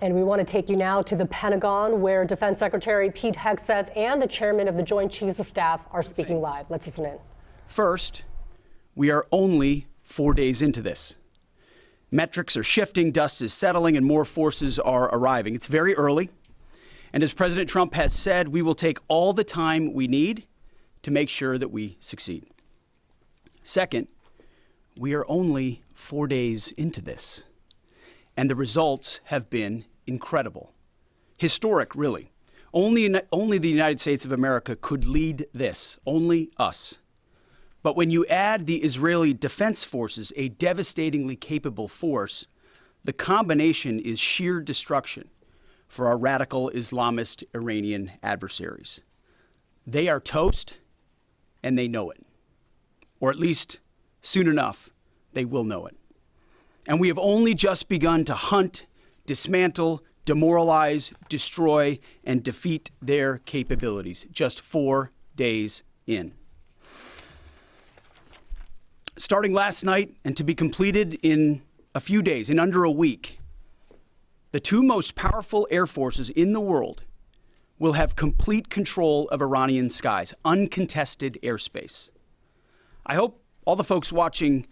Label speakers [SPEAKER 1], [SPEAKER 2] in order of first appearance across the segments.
[SPEAKER 1] And we want to take you now to the Pentagon, where Defense Secretary Pete Hegseth and the chairman of the Joint Chiefs of Staff are speaking live. Let's listen in.
[SPEAKER 2] First, we are only 4 days into this. Metrics are shifting, dust is settling, and more forces are arriving. It's very early. And as President Trump has said, we will take all the time we need to make sure that we succeed. Second, we are only 4 days into this. And the results have been incredible. Historic, really. Only the United States of America could lead this. Only us. But when you add the Israeli Defense Forces, a devastatingly capable force, the combination is sheer destruction for our radical Islamist Iranian adversaries. They are toast, and they know it. Or at least, soon enough, they will know it. And we have only just begun to hunt, dismantle, demoralize, destroy, and defeat their capabilities, just 4 days in. Starting last night and to be completed in a few days, in under a week, the two most powerful air forces in the world will have complete control of Iranian skies, uncontested airspace. I hope all the folks watching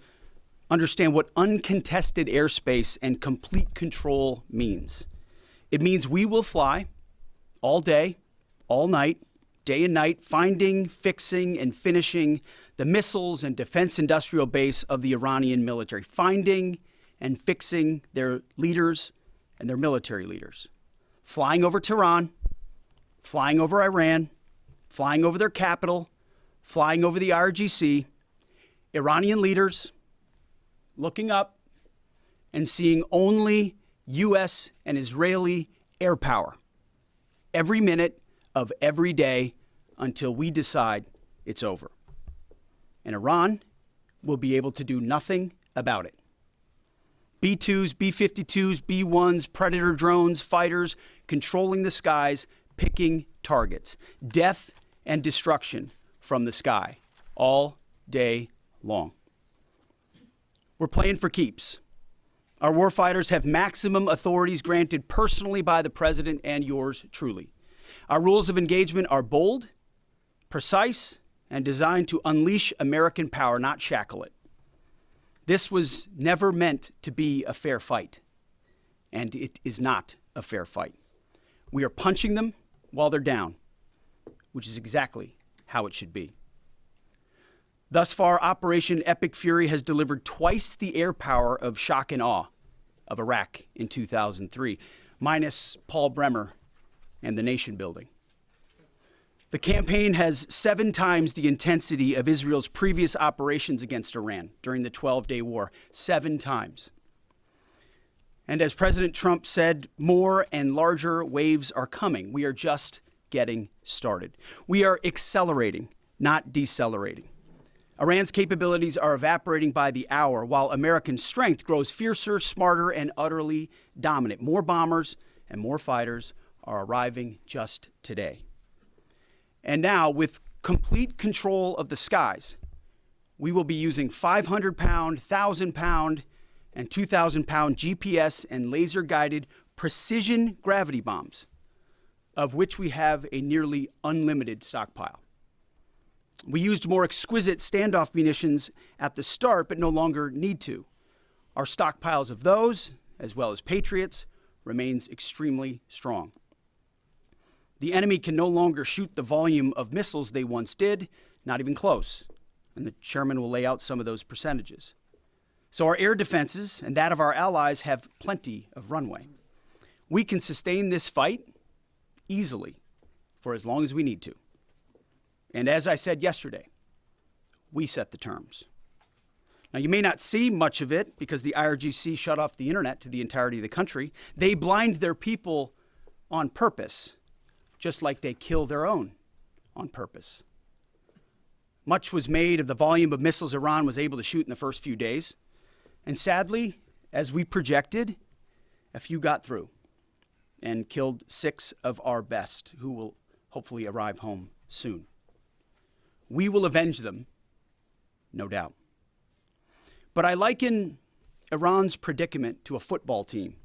[SPEAKER 2] understand what uncontested airspace and complete control means. It means we will fly all day, all night, day and night, finding, fixing, and finishing the missiles and defense industrial base of the Iranian military, finding and fixing their leaders and their military leaders, flying over Tehran, flying over Iran, flying over their capital, flying over the IRGC, Iranian leaders looking up and seeing only U.S. and Israeli air power every minute of every day until we decide it's over. And Iran will be able to do nothing about it. B-2s, B-52s, B-1s, Predator drones, fighters, controlling the skies, picking targets. Death and destruction from the sky all day long. We're playing for keeps. Our warfighters have maximum authorities granted personally by the president and yours truly. Our rules of engagement are bold, precise, and designed to unleash American power, not shackle it. This was never meant to be a fair fight, and it is not a fair fight. We are punching them while they're down, which is exactly how it should be. Thus far, Operation Epic Fury has delivered twice the air power of shock and awe of Iraq in 2003, minus Paul Bremer and the nation building. The campaign has 7 times the intensity of Israel's previous operations against Iran during the 12-day war, 7 times. And as President Trump said, more and larger waves are coming. We are just getting started. We are accelerating, not decelerating. Iran's capabilities are evaporating by the hour, while American strength grows fiercer, smarter, and utterly dominant. More bombers and more fighters are arriving just today. And now, with complete control of the skies, we will be using 500-pound, 1,000-pound, and 2,000-pound GPS and laser-guided precision gravity bombs, of which we have a nearly unlimited stockpile. We used more exquisite standoff munitions at the start, but no longer need to. Our stockpiles of those, as well as Patriots, remains extremely strong. The enemy can no longer shoot the volume of missiles they once did, not even close. And the chairman will lay out some of those percentages. So our air defenses and that of our allies have plenty of runway. We can sustain this fight easily for as long as we need to. And as I said yesterday, we set the terms. Now, you may not see much of it because the IRGC shut off the internet to the entirety of the country. They blind their people on purpose, just like they kill their own on purpose. Much was made of the volume of missiles Iran was able to shoot in the first few days. And sadly, as we projected, a few got through and killed 6 of our best, who will hopefully arrive home soon. We will avenge them, no doubt. But I liken Iran's predicament to a football team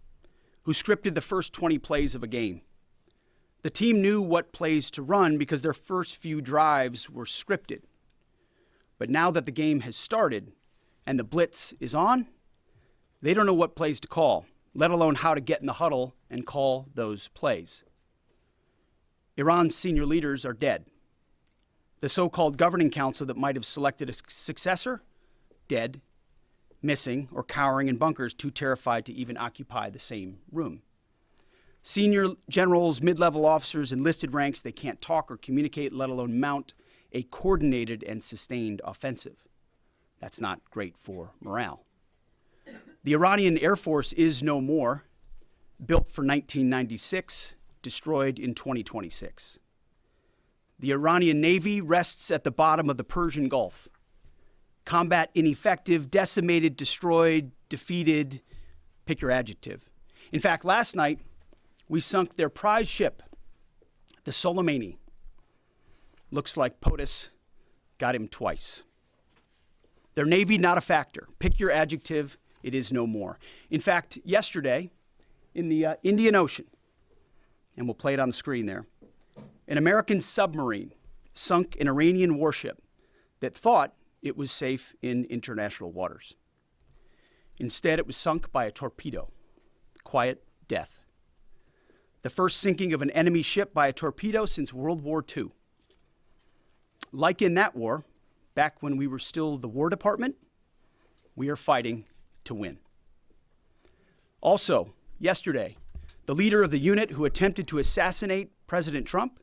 [SPEAKER 2] who scripted the first 20 plays of a game. The team knew what plays to run because their first few drives were scripted. But now that the game has started and the blitz is on, they don't know what plays to call, let alone how to get in the huddle and call those plays. Iran's senior leaders are dead. The so-called governing council that might have selected a successor, dead, missing, or cowering in bunkers, too terrified to even occupy the same room. Senior generals, mid-level officers, enlisted ranks, they can't talk or communicate, let alone mount a coordinated and sustained offensive. That's not great for morale. The Iranian Air Force is no more, built for 1996, destroyed in 2026. The Iranian Navy rests at the bottom of the Persian Gulf. Combat ineffective, decimated, destroyed, defeated, pick your adjective. In fact, last night, we sunk their prize ship, the Soleimani. Looks like POTUS got him twice. Their Navy, not a factor. Pick your adjective, it is no more. In fact, yesterday, in the Indian Ocean, and we'll play it on the screen there, an American submarine sunk an Iranian warship that thought it was safe in international waters. Instead, it was sunk by a torpedo. Quiet death. The first sinking of an enemy ship by a torpedo since World War II. Like in that war, back when we were still the War Department, we are fighting to win. Also, yesterday, the leader of the unit who attempted to assassinate President Trump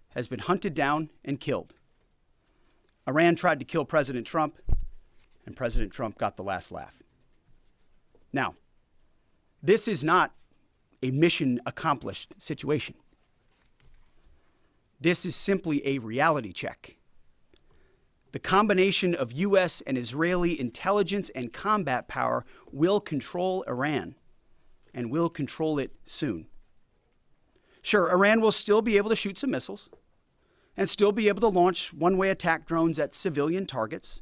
[SPEAKER 2] has been hunted down and killed. Iran tried to kill President Trump, and President Trump got the last laugh. Now, this is not a mission accomplished situation. This is simply a reality check. The combination of U.S. and Israeli intelligence and combat power will control Iran, and will control it soon. Sure, Iran will still be able to shoot some missiles, and still be able to launch one-way attack drones at civilian targets,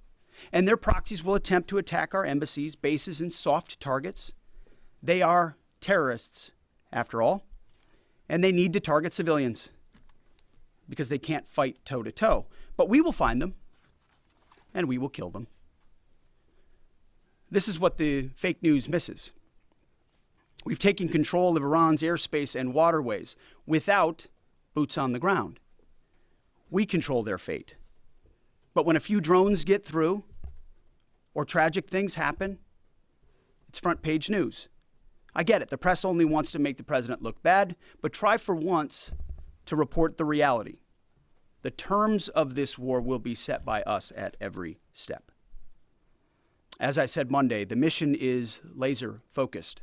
[SPEAKER 2] and their proxies will attempt to attack our embassies, bases, and soft targets. They are terrorists, after all, and they need to target civilians because they can't fight toe-to-toe. But we will find them, and we will kill them. This is what the fake news misses. We've taken control of Iran's airspace and waterways without boots on the ground. We control their fate. But when a few drones get through or tragic things happen, it's front page news. I get it. The press only wants to make the president look bad, but try for once to report the reality. The terms of this war will be set by us at every step. As I said Monday, the mission is laser focused.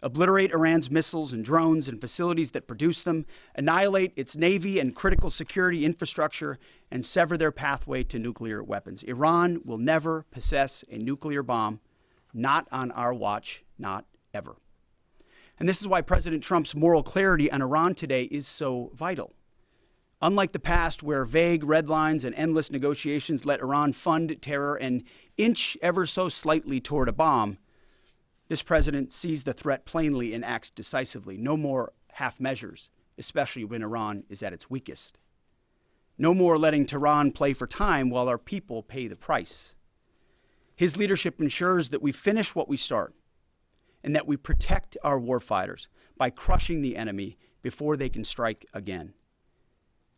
[SPEAKER 2] Obliterate Iran's missiles and drones and facilities that produce them, annihilate its navy and critical security infrastructure, and sever their pathway to nuclear weapons. Iran will never possess a nuclear bomb, not on our watch, not ever. And this is why President Trump's moral clarity on Iran today is so vital. Unlike the past, where vague red lines and endless negotiations let Iran fund terror and inch ever so slightly toward a bomb, this president sees the threat plainly and acts decisively. No more half measures, especially when Iran is at its weakest. No more letting Tehran play for time while our people pay the price. His leadership ensures that we finish what we start and that we protect our warfighters by crushing the enemy before they can strike again.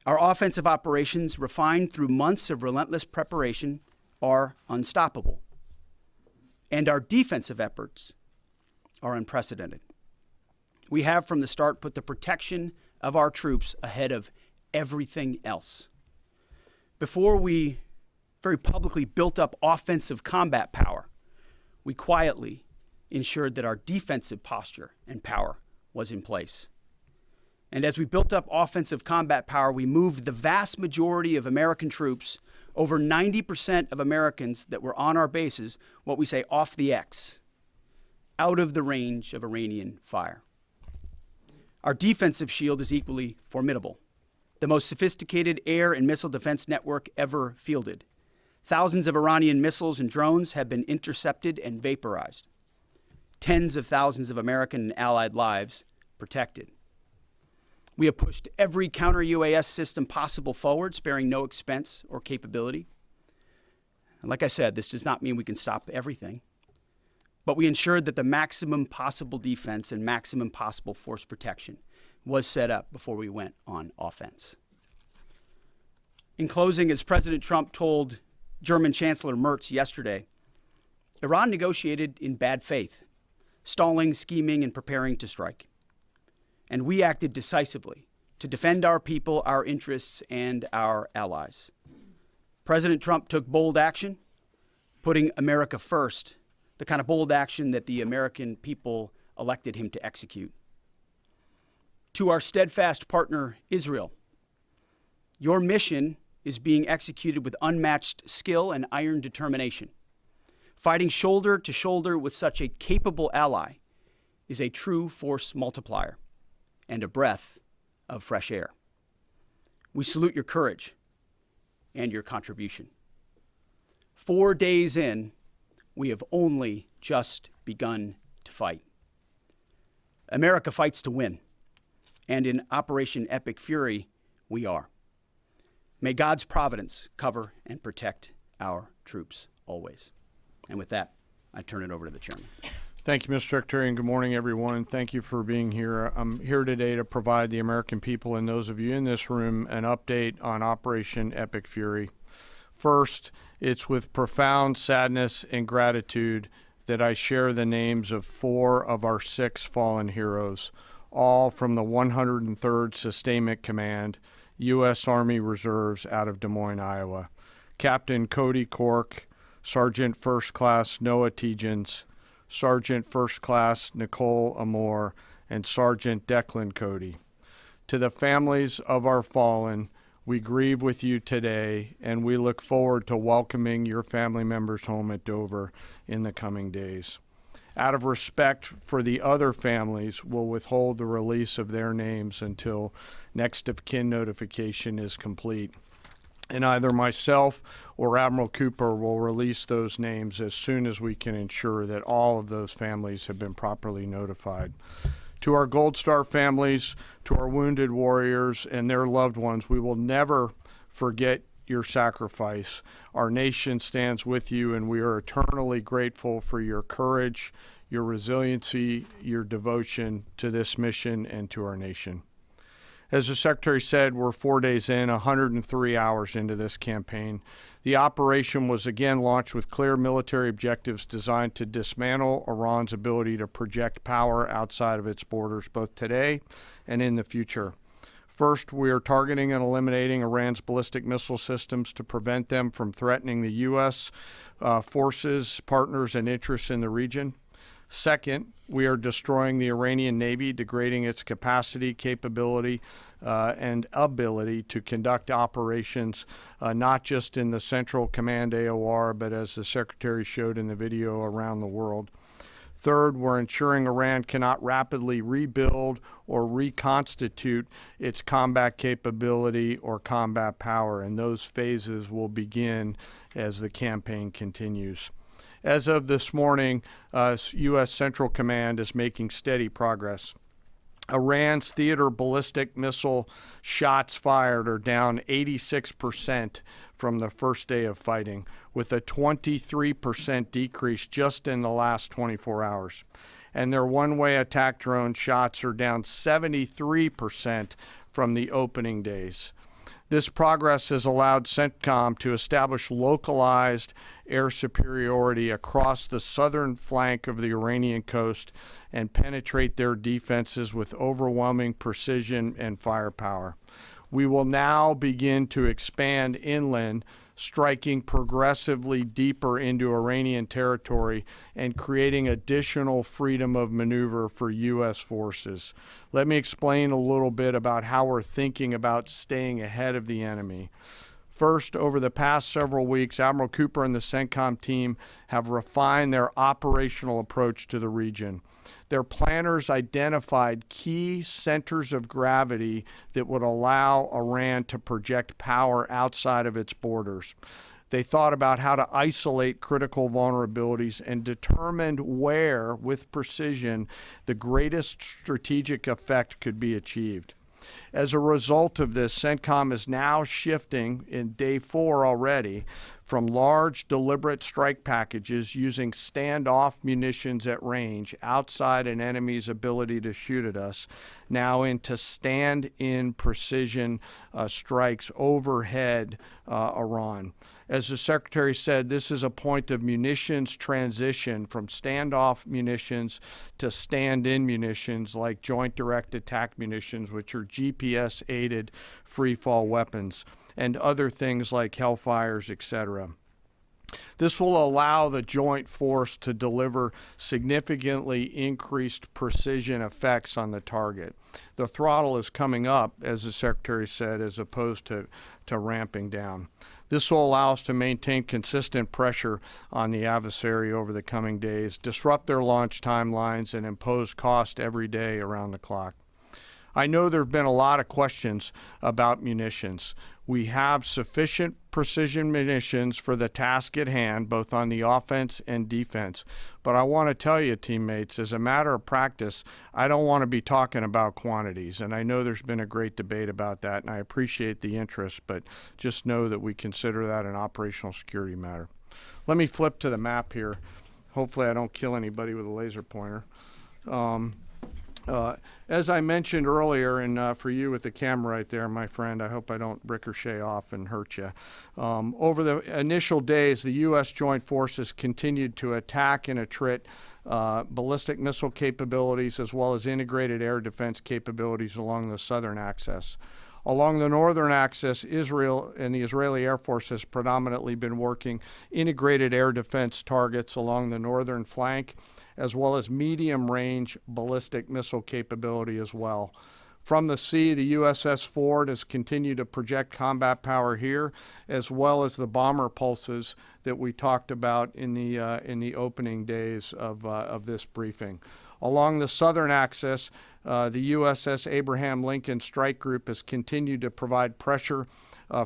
[SPEAKER 2] Our offensive operations, refined through months of relentless preparation, are unstoppable. And our defensive efforts are unprecedented. We have from the start put the protection of our troops ahead of everything else. Before we very publicly built up offensive combat power, we quietly ensured that our defensive posture and power was in place. And as we built up offensive combat power, we moved the vast majority of American troops, over 90% of Americans that were on our bases, what we say off the X, out of the range of Iranian fire. Our defensive shield is equally formidable, the most sophisticated air and missile defense network ever fielded. Thousands of Iranian missiles and drones have been intercepted and vaporized. tens of thousands of American and allied lives protected. We have pushed every counter-UAS system possible forward, sparing no expense or capability. And like I said, this does not mean we can stop everything, but we ensured that the maximum possible defense and maximum possible force protection was set up before we went on offense. In closing, as President Trump told German Chancellor Merz yesterday, Iran negotiated in bad faith, stalling, scheming, and preparing to strike. And we acted decisively to defend our people, our interests, and our allies. President Trump took bold action, putting America first, the kind of bold action that the American people elected him to execute. To our steadfast partner, Israel, your mission is being executed with unmatched skill and iron determination. Fighting shoulder to shoulder with such a capable ally is a true force multiplier and a breath of fresh air. We salute your courage and your contribution. 4 days in, we have only just begun to fight. America fights to win, and in Operation Epic Fury, we are. May God's providence cover and protect our troops always. And with that, I turn it over to the chairman.
[SPEAKER 3] Thank you, Mr. Secretary, and good morning, everyone. Thank you for being here. I'm here today to provide the American people and those of you in this room an update on Operation Epic Fury. First, it's with profound sadness and gratitude that I share the names of 4 of our 6 fallen heroes, all from the 103rd Sustainment Command, U.S. Army Reserves out of Des Moines, Iowa. Captain Cody Cork, Sergeant First Class Noah Tegens, Sergeant First Class Nicole Amore, and Sergeant Declan Cody. To the families of our fallen, we grieve with you today, and we look forward to welcoming your family members home at Dover in the coming days. Out of respect for the other families, we'll withhold the release of their names until next of kin notification is complete. And either myself or Admiral Cooper will release those names as soon as we can ensure that all of those families have been properly notified. To our Gold Star families, to our wounded warriors and their loved ones, we will never forget your sacrifice. Our nation stands with you, and we are eternally grateful for your courage, your resiliency, your devotion to this mission and to our nation. As the Secretary said, we're 4 days in, 103 hours into this campaign. The operation was again launched with clear military objectives designed to dismantle Iran's ability to project power outside of its borders, both today and in the future. First, we are targeting and eliminating Iran's ballistic missile systems to prevent them from threatening the U.S. Forces, partners, and interests in the region. Second, we are destroying the Iranian Navy, degrading its capacity, capability, and ability to conduct operations, not just in the Central Command AOR, but as the Secretary showed in the video, around the world. Third, we're ensuring Iran cannot rapidly rebuild or reconstitute its combat capability or combat power, and those phases will begin as the campaign continues. As of this morning, U.S. Central Command is making steady progress. Iran's theater ballistic missile shots fired are down 86% from the first day of fighting, with a 23% decrease just in the last 24 hours. And their one-way attack drone shots are down 73% from the opening days. This progress has allowed CENTCOM to establish localized air superiority across the southern flank of the Iranian coast and penetrate their defenses with overwhelming precision and firepower. We will now begin to expand inland, striking progressively deeper into Iranian territory and creating additional freedom of maneuver for U.S. forces. Let me explain a little bit about how we're thinking about staying ahead of the enemy. First, over the past several weeks, Admiral Cooper and the CENTCOM team have refined their operational approach to the region. Their planners identified key centers of gravity that would allow Iran to project power outside of its borders. They thought about how to isolate critical vulnerabilities and determined where, with precision, the greatest strategic effect could be achieved. As a result of this, CENTCOM is now shifting in day 4 already from large, deliberate strike packages using standoff munitions at range outside an enemy's ability to shoot at us, now into stand-in precision strikes overhead Iran. As the Secretary said, this is a point of munitions transition from standoff munitions to stand-in munitions like Joint Direct Attack munitions, which are GPS-aided free-fall weapons, and other things like Hellfires, etc. This will allow the joint force to deliver significantly increased precision effects on the target. The throttle is coming up, as the Secretary said, as opposed to ramping down. This will allow us to maintain consistent pressure on the adversary over the coming days, disrupt their launch timelines, and impose cost every day around the clock. I know there have been a lot of questions about munitions. We have sufficient precision munitions for the task at hand, both on the offense and defense. But I want to tell you, teammates, as a matter of practice, I don't want to be talking about quantities. And I know there's been a great debate about that, and I appreciate the interest, but just know that we consider that an operational security matter. Let me flip to the map here. Hopefully I don't kill anybody with a laser pointer. As I mentioned earlier, and for you with the camera right there, my friend, I hope I don't ricochet off and hurt you. Over the initial days, the U.S. Joint Forces continued to attack and attrit ballistic missile capabilities as well as integrated air defense capabilities along the southern axis. Along the northern axis, Israel and the Israeli Air Force has predominantly been working integrated air defense targets along the northern flank, as well as medium-range ballistic missile capability as well. From the sea, the USS Ford has continued to project combat power here, as well as the bomber pulses that we talked about in the opening days of this briefing. Along the southern axis, the USS Abraham Lincoln Strike Group has continued to provide pressure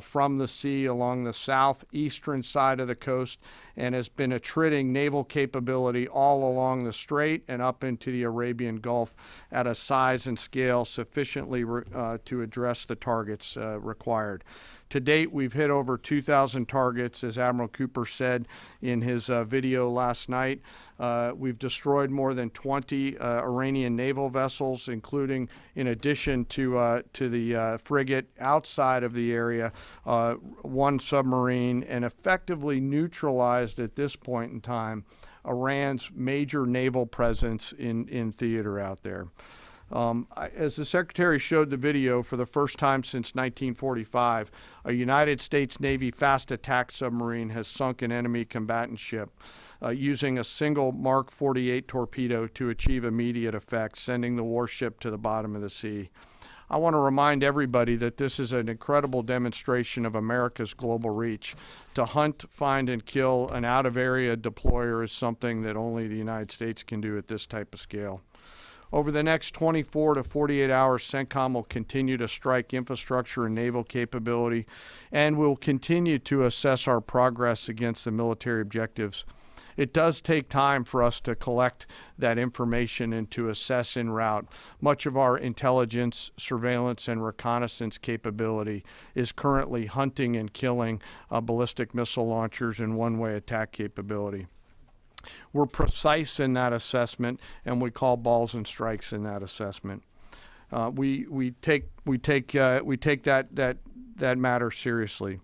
[SPEAKER 3] from the sea along the southeastern side of the coast and has been attriting naval capability all along the strait and up into the Arabian Gulf at a size and scale sufficiently to address the targets required. To date, we've hit over 2,000 targets, as Admiral Cooper said in his video last night. We've destroyed more than 20 Iranian naval vessels, including, in addition to the frigate outside of the area, one submarine, and effectively neutralized at this point in time Iran's major naval presence in theater out there. As the Secretary showed the video, for the first time since 1945, a United States Navy fast attack submarine has sunk an enemy combatant ship using a single Mark 48 torpedo to achieve immediate effect, sending the warship to the bottom of the sea. I want to remind everybody that this is an incredible demonstration of America's global reach. To hunt, find, and kill an out-of-area deployer is something that only the United States can do at this type of scale. Over the next 24 to 48 hours, CENTCOM will continue to strike infrastructure and naval capability, and will continue to assess our progress against the military objectives. It does take time for us to collect that information and to assess en route. Much of our intelligence, surveillance, and reconnaissance capability is currently hunting and killing ballistic missile launchers and one-way attack capability. We're precise in that assessment, and we call balls and strikes in that assessment. We take that matter seriously.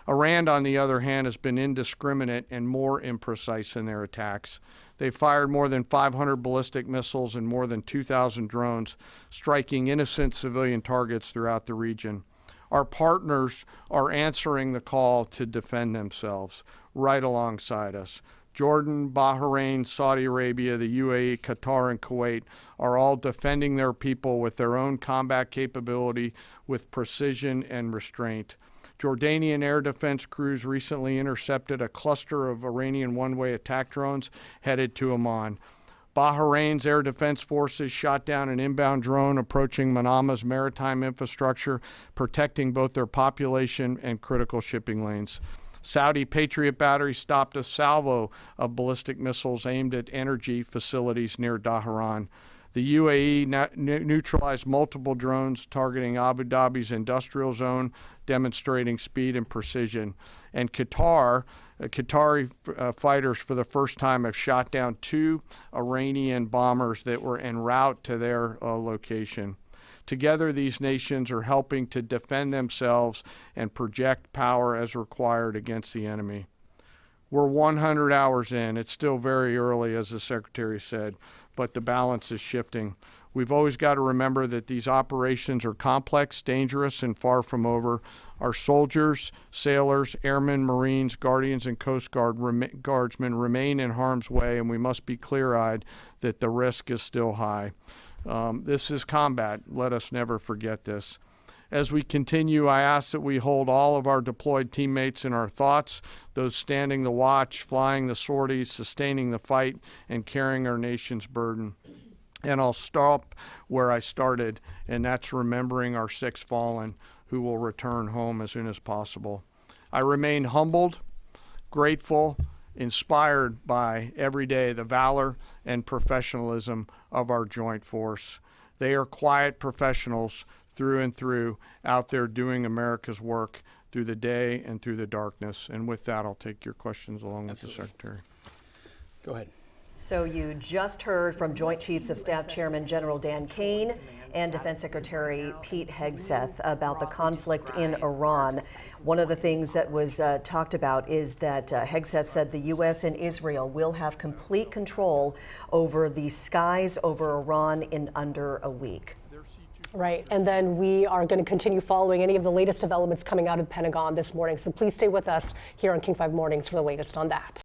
[SPEAKER 3] Iran, on the other hand, has been indiscriminate and more imprecise in their attacks. They fired more than 500 ballistic missiles and more than 2,000 drones, striking innocent civilian targets throughout the region. Our partners are answering the call to defend themselves right alongside us. Jordan, Bahrain, Saudi Arabia, the UAE, Qatar, and Kuwait are all defending their people with their own combat capability, with precision and restraint. Jordanian air defense crews recently intercepted a cluster of Iranian one-way attack drones headed to Amman. Bahrain's air defense forces shot down an inbound drone approaching Manama's maritime infrastructure, protecting both their population and critical shipping lanes. Saudi Patriot batteries stopped a salvo of ballistic missiles aimed at energy facilities near Dhahran. The UAE neutralized multiple drones targeting Abu Dhabi's industrial zone, demonstrating speed and precision. And Qatari fighters for the first time have shot down 2 Iranian bombers that were en route to their location. Together, these nations are helping to defend themselves and project power as required against the enemy. We're 100 hours in. It's still very early, as the Secretary said, but the balance is shifting. We've always got to remember that these operations are complex, dangerous, and far from over. Our soldiers, sailors, airmen, Marines, Guardians, and Coast Guardsmen remain in harm's way, and we must be clear-eyed that the risk is still high. This is combat. Let us never forget this. As we continue, I ask that we hold all of our deployed teammates in our thoughts, those standing the watch, flying the sorties, sustaining the fight, and carrying our nation's burden. And I'll stop where I started, and that's remembering our 6 fallen who will return home as soon as possible. I remain humbled, grateful, inspired by every day the valor and professionalism of our joint force. They are quiet professionals through and through, out there doing America's work through the day and through the darkness. And with that, I'll take your questions along with the Secretary.
[SPEAKER 2] Go ahead.
[SPEAKER 4] So you just heard from Joint Chiefs of Staff Chairman General Dan Caine and Defense Secretary Pete Hegseth about the conflict in Iran. One of the things that was talked about is that Hegseth said the U.S. and Israel will have complete control over the skies over Iran in under a week.
[SPEAKER 1] Right, and then we are going to continue following any of the latest developments coming out of Pentagon this morning. So please stay with us here on King 5 Mornings for the latest on that.